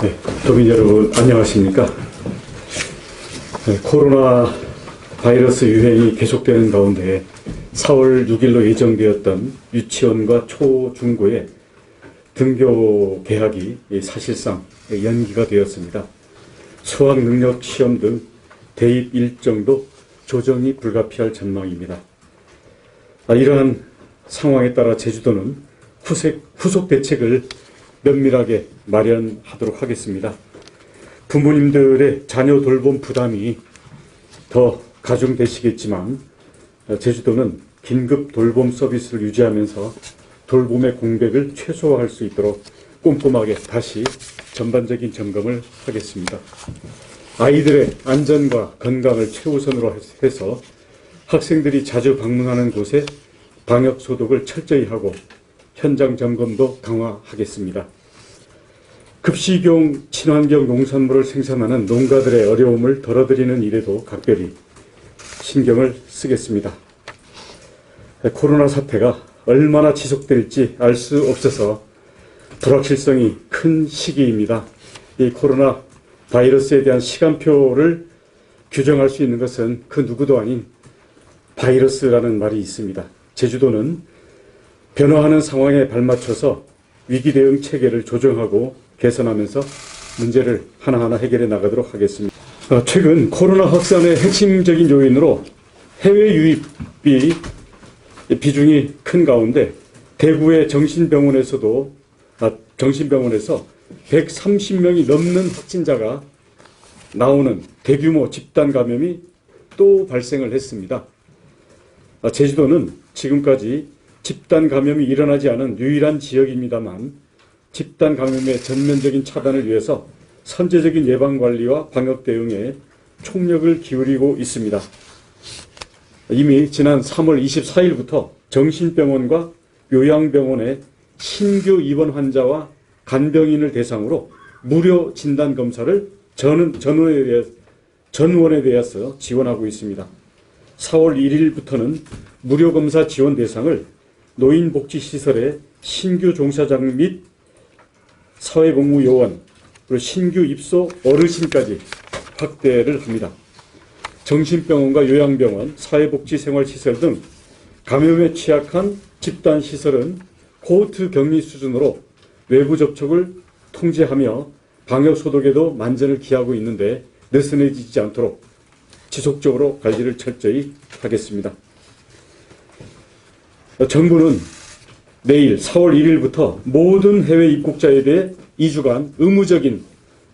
네, 도민 여러분 안녕하십니까? 네, 코로나 바이러스 유행이 계속되는 가운데 4월 6일로 예정되었던 유치원과 초, 중고의 등교 개학이 사실상 연기가 되었습니다. 수학 능력 시험 등 대입 일정도 조정이 불가피할 전망입니다. 이러한 상황에 따라 제주도는 후속 대책을 면밀하게 마련하도록 하겠습니다. 부모님들의 자녀 돌봄 부담이 더 가중되시겠지만 제주도는 긴급 돌봄 서비스를 유지하면서 돌봄의 공백을 최소화할 수 있도록 꼼꼼하게 다시 전반적인 점검을 하겠습니다. 아이들의 안전과 건강을 최우선으로 해서 학생들이 자주 방문하는 곳에 방역 소독을 철저히 하고 현장 점검도 강화하겠습니다. 급식용 친환경 농산물을 생산하는 농가들의 어려움을 덜어드리는 일에도 각별히 신경을 쓰겠습니다. 코로나 사태가 얼마나 지속될지 알 수 없어서 불확실성이 큰 시기입니다. 이 코로나 바이러스에 대한 시간표를 규정할 수 있는 것은 그 누구도 아닌 바이러스라는 말이 있습니다. 제주도는 변화하는 상황에 발맞춰서 위기 대응 체계를 조정하고 개선하면서 문제를 하나하나 해결해 나가도록 하겠습니다. 최근 코로나 확산의 핵심적인 요인으로 해외 유입이 비중이 큰 가운데 대구의 정신병원에서 130명이 넘는 확진자가 나오는 대규모 집단 감염이 또 발생을 했습니다. 제주도는 지금까지 집단 감염이 일어나지 않은 유일한 지역입니다만 집단 감염의 전면적인 차단을 위해서 선제적인 예방관리와 방역 대응에 총력을 기울이고 있습니다. 이미 지난 3월 24일부터 정신병원과 요양병원의 신규 입원 환자와 간병인을 대상으로 무료 진단검사를 전원에 대해서 지원하고 있습니다. 4월 1일부터는 무료 검사 지원 대상을 노인복지시설의 신규 종사장 및 사회복무요원, 그리고 신규 입소 어르신까지 확대를 합니다. 정신병원과 요양병원, 사회복지생활시설 등 감염에 취약한 집단시설은 코호트 격리 수준으로 외부 접촉을 통제하며 방역소독에도 만전을 기하고 있는데 느슨해지지 않도록 지속적으로 관리를 철저히 하겠습니다. 정부는 내일 4월 1일부터 모든 해외 입국자에 대해 2주간 의무적인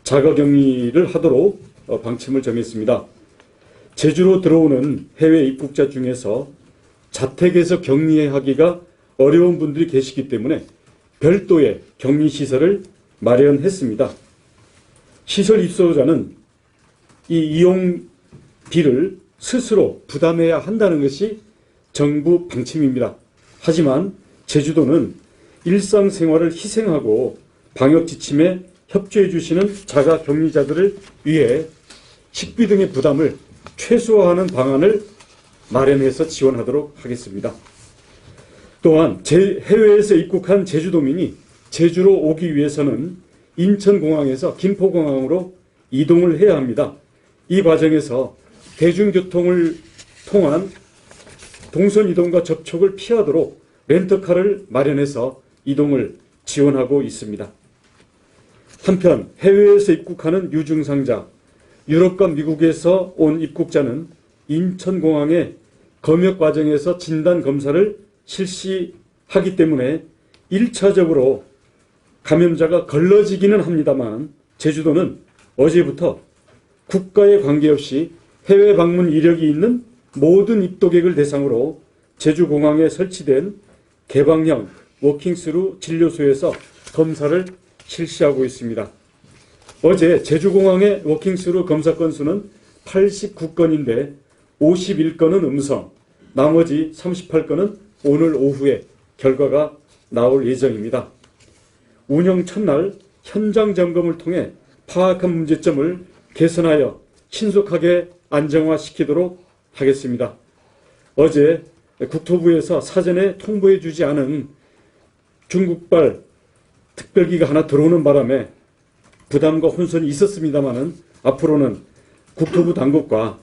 자가격리를 하도록 방침을 정했습니다. 제주로 들어오는 해외 입국자 중에서 자택에서 격리하기가 어려운 분들이 계시기 때문에 별도의 격리시설을 마련했습니다. 시설 입소자는 이 이용비를 스스로 부담해야 한다는 것이 정부 방침입니다. 하지만 제주도는 일상생활을 희생하고 방역 지침에 협조해 주시는 자가 격리자들을 위해 식비 등의 부담을 최소화하는 방안을 마련해서 지원하도록 하겠습니다. 또한 해외에서 입국한 제주도민이 제주로 오기 위해서는 인천공항에서 김포공항으로 이동을 해야 합니다. 이 과정에서 대중교통을 통한 동선 이동과 접촉을 피하도록 렌터카를 마련해서 이동을 지원하고 있습니다. 한편 해외에서 입국하는 유증상자, 유럽과 미국에서 온 입국자는 인천공항의 검역 과정에서 진단검사를 실시하기 때문에 1차적으로 감염자가 걸러지기는 합니다만 제주도는 어제부터 국가에 관계없이 해외 방문 이력이 있는 모든 입도객을 대상으로 제주공항에 설치된 개방형 워킹스루 진료소에서 검사를 실시하고 있습니다. 어제 제주공항의 워킹스루 검사 건수는 89건인데 51건은 음성, 나머지 38건은 오늘 오후에 결과가 나올 예정입니다. 운영 첫날 현장 점검을 통해 파악한 문제점을 개선하여 신속하게 안정화시키도록 하겠습니다. 어제 국토부에서 사전에 통보해 주지 않은 중국발 특별기가 하나 들어오는 바람에 부담과 혼선이 있었습니다마는 앞으로는 국토부 당국과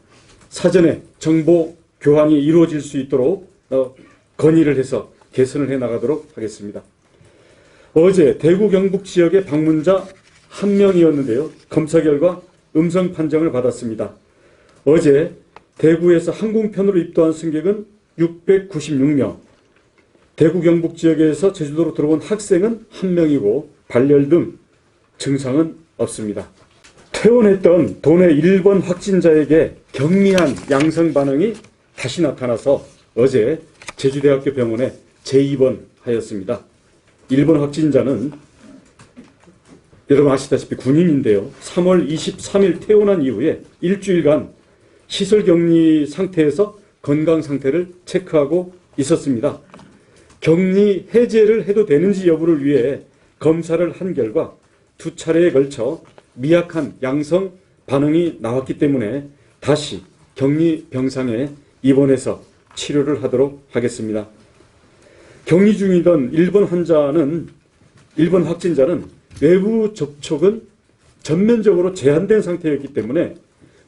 사전에 정보 교환이 이루어질 수 있도록 건의를 해서 개선을 해 나가도록 하겠습니다. 어제 대구 경북 지역의 방문자 1명이었는데요. 검사 결과 음성 판정을 받았습니다. 어제 대구에서 항공편으로 입도한 승객은 696명, 대구 경북 지역에서 제주도로 들어온 학생은 1명이고 발열 등 증상은 없습니다. 퇴원했던 도내 1번 확진자에게 경미한 양성 반응이 다시 나타나서 어제 제주대학교 병원에 재입원하였습니다. 1번 확진자는 여러분 아시다시피 군인인데요. 3월 23일 퇴원한 이후에 일주일간 시설 격리 상태에서 건강 상태를 체크하고 있었습니다. 격리 해제를 해도 되는지 여부를 위해 검사를 한 결과 2차례에 걸쳐 미약한 양성 반응이 나왔기 때문에 다시 격리 병상에 입원해서 치료를 하도록 하겠습니다. 격리 중이던 1번 확진자는 외부 접촉은 전면적으로 제한된 상태였기 때문에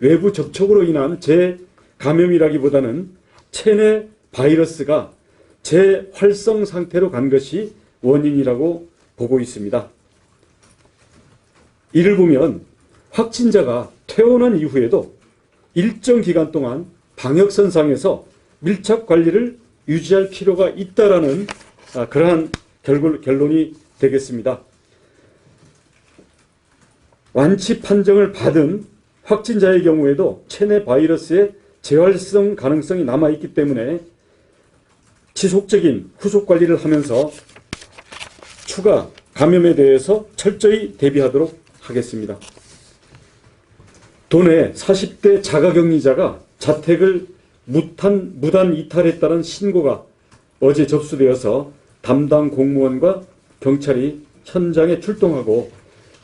외부 접촉으로 인한 재감염이라기보다는 체내 바이러스가 재활성 상태로 간 것이 원인이라고 보고 있습니다. 이를 보면 확진자가 퇴원한 이후에도 일정 기간 동안 방역선상에서 밀착 관리를 유지할 필요가 있다라는 그러한 결론이 되겠습니다. 완치 판정을 받은 확진자의 경우에도 체내 바이러스의 재활성 가능성이 남아있기 때문에 지속적인 후속 관리를 하면서 추가 감염에 대해서 철저히 대비하도록 하겠습니다. 도내 40대 자가격리자가 자택을 무단 이탈했다는 신고가 어제 접수되어서 담당 공무원과 경찰이 현장에 출동하고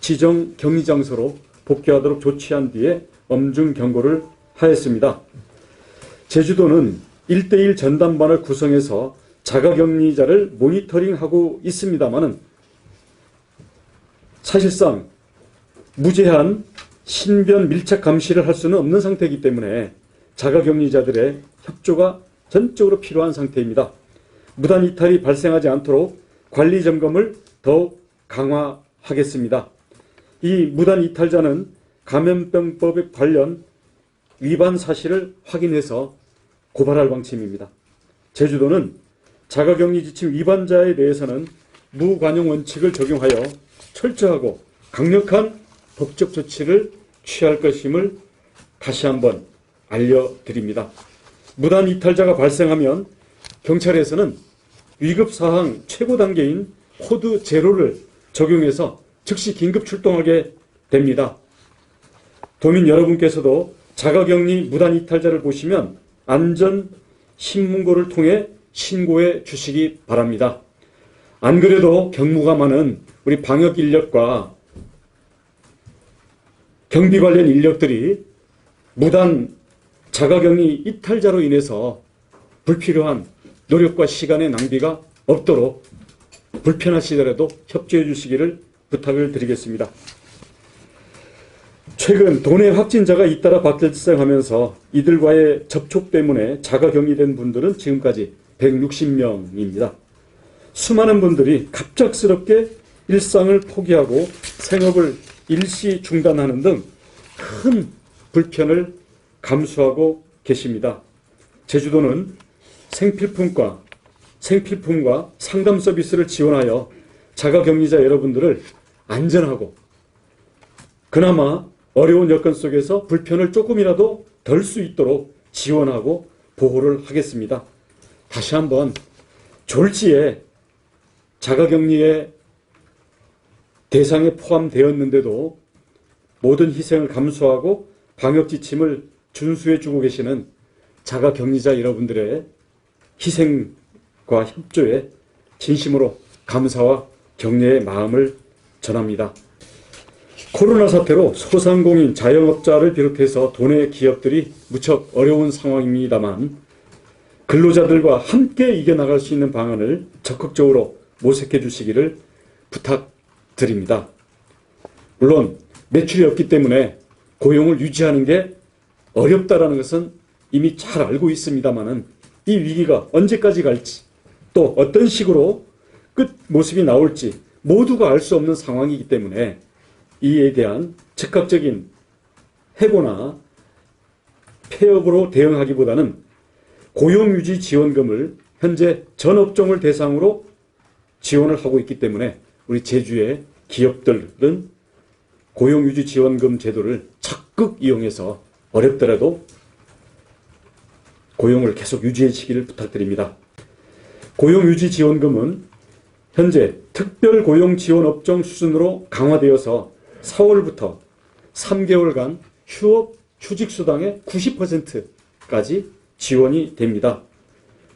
지정 격리장소로 복귀하도록 조치한 뒤에 엄중 경고를 하였습니다. 제주도는 1대1 전담반을 구성해서 자가격리자를 모니터링하고 있습니다마는 사실상 무제한 신변 밀착 감시를 할 수는 없는 상태이기 때문에 자가격리자들의 협조가 전적으로 필요한 상태입니다. 무단 이탈이 발생하지 않도록 관리 점검을 더욱 강화하겠습니다. 이 무단 이탈자는 감염병법에 관련 위반 사실을 확인해서 고발할 방침입니다. 제주도는 자가격리 지침 위반자에 대해서는 무관용 원칙을 적용하여 철저하고 강력한 법적 조치를 취할 것임을 다시 한번 알려드립니다. 무단 이탈자가 발생하면 경찰에서는 위급사항 최고 단계인 코드 제로를 적용해서 즉시 긴급 출동하게 됩니다. 도민 여러분께서도 자가격리 무단 이탈자를 보시면 안전 신문고를 통해 신고해 주시기 바랍니다. 안 그래도 경무가 많은 우리 방역 인력과 경비 관련 인력들이 무단 자가격리 이탈자로 인해서 불필요한 노력과 시간의 낭비가 없도록 불편하시더라도 협조해 주시기를 부탁을 드리겠습니다. 최근 도내 확진자가 잇따라 발생하면서 이들과의 접촉 때문에 자가격리된 분들은 지금까지 160명입니다. 수많은 분들이 갑작스럽게 일상을 포기하고 생업을 일시 중단하는 등 큰 불편을 감수하고 계십니다. 제주도는 생필품과 상담 서비스를 지원하여 자가격리자 여러분들을 안전하고 그나마 어려운 여건 속에서 불편을 조금이라도 덜 수 있도록 지원하고 보호를 하겠습니다. 다시 한번 졸지에 자가격리의 대상에 포함되었는데도 모든 희생을 감수하고 방역 지침을 준수해주고 계시는 자가격리자 여러분들의 희생과 협조에 진심으로 감사와 격려의 마음을 전합니다. 코로나 사태로 소상공인, 자영업자를 비롯해서 도내 기업들이 무척 어려운 상황입니다만 근로자들과 함께 이겨나갈 수 있는 방안을 적극적으로 모색해 주시기를 부탁드립니다. 물론 매출이 없기 때문에 고용을 유지하는 게 어렵다라는 것은 이미 잘 알고 있습니다만은 이 위기가 언제까지 갈지 또 어떤 식으로 끝 모습이 나올지 모두가 알 수 없는 상황이기 때문에 이에 대한 즉각적인 해고나 폐업으로 대응하기보다는 고용유지 지원금을 현재 전 업종을 대상으로 지원을 하고 있기 때문에 우리 제주의 기업들은 고용유지 지원금 제도를 적극 이용해서 어렵더라도 고용을 계속 유지해 주시기를 부탁드립니다. 고용유지 지원금은 현재 특별고용지원업종 수준으로 강화되어서 4월부터 3개월간 휴업 휴직수당의 90%까지 지원이 됩니다.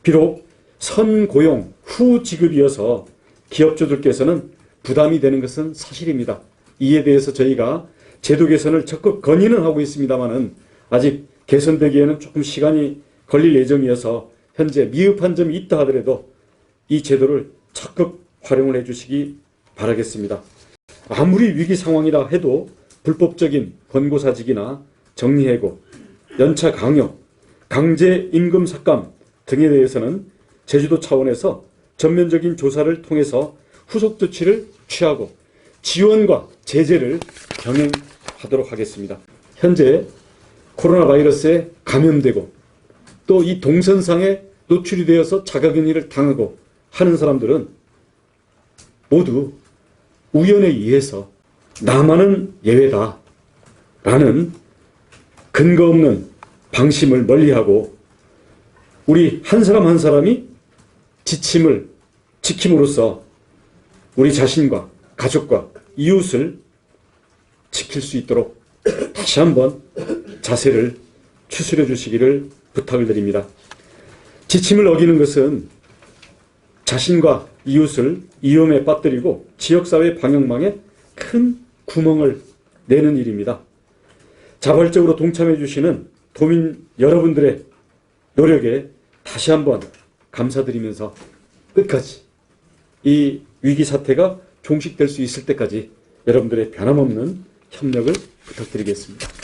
비록 선고용 후 지급이어서 기업주들께서는 부담이 되는 것은 사실입니다. 이에 대해서 저희가 제도 개선을 적극 건의는 하고 있습니다만은 아직 개선되기에는 조금 시간이 걸릴 예정이어서 현재 미흡한 점이 있다 하더라도 이 제도를 적극 활용을 해주시기 바라겠습니다. 아무리 위기 상황이라 해도 불법적인 권고사직이나 정리해고, 연차 강요, 강제 임금 삭감 등에 대해서는 제주도 차원에서 전면적인 조사를 통해서 후속 조치를 취하고 지원과 제재를 병행하도록 하겠습니다. 현재 코로나 바이러스에 감염되고 또 이 동선상에 노출이 되어서 자가격리를 당하고 하는 사람들은 모두 우연에 의해서 나만은 예외다 라는 근거 없는 방심을 멀리하고 우리 한 사람 한 사람이 지침을 지킴으로써 우리 자신과 가족과 이웃을 지킬 수 있도록 다시 한번 자세를 추스려 주시기를 부탁을 드립니다. 지침을 어기는 것은 자신과 이웃을 위험에 빠뜨리고 지역사회 방역망에 큰 구멍을 내는 일입니다. 자발적으로 동참해 주시는 도민 여러분들의 노력에 다시 한번 감사드리면서 끝까지 이 위기 사태가 종식될 수 있을 때까지 여러분들의 변함없는 협력을 부탁드리겠습니다.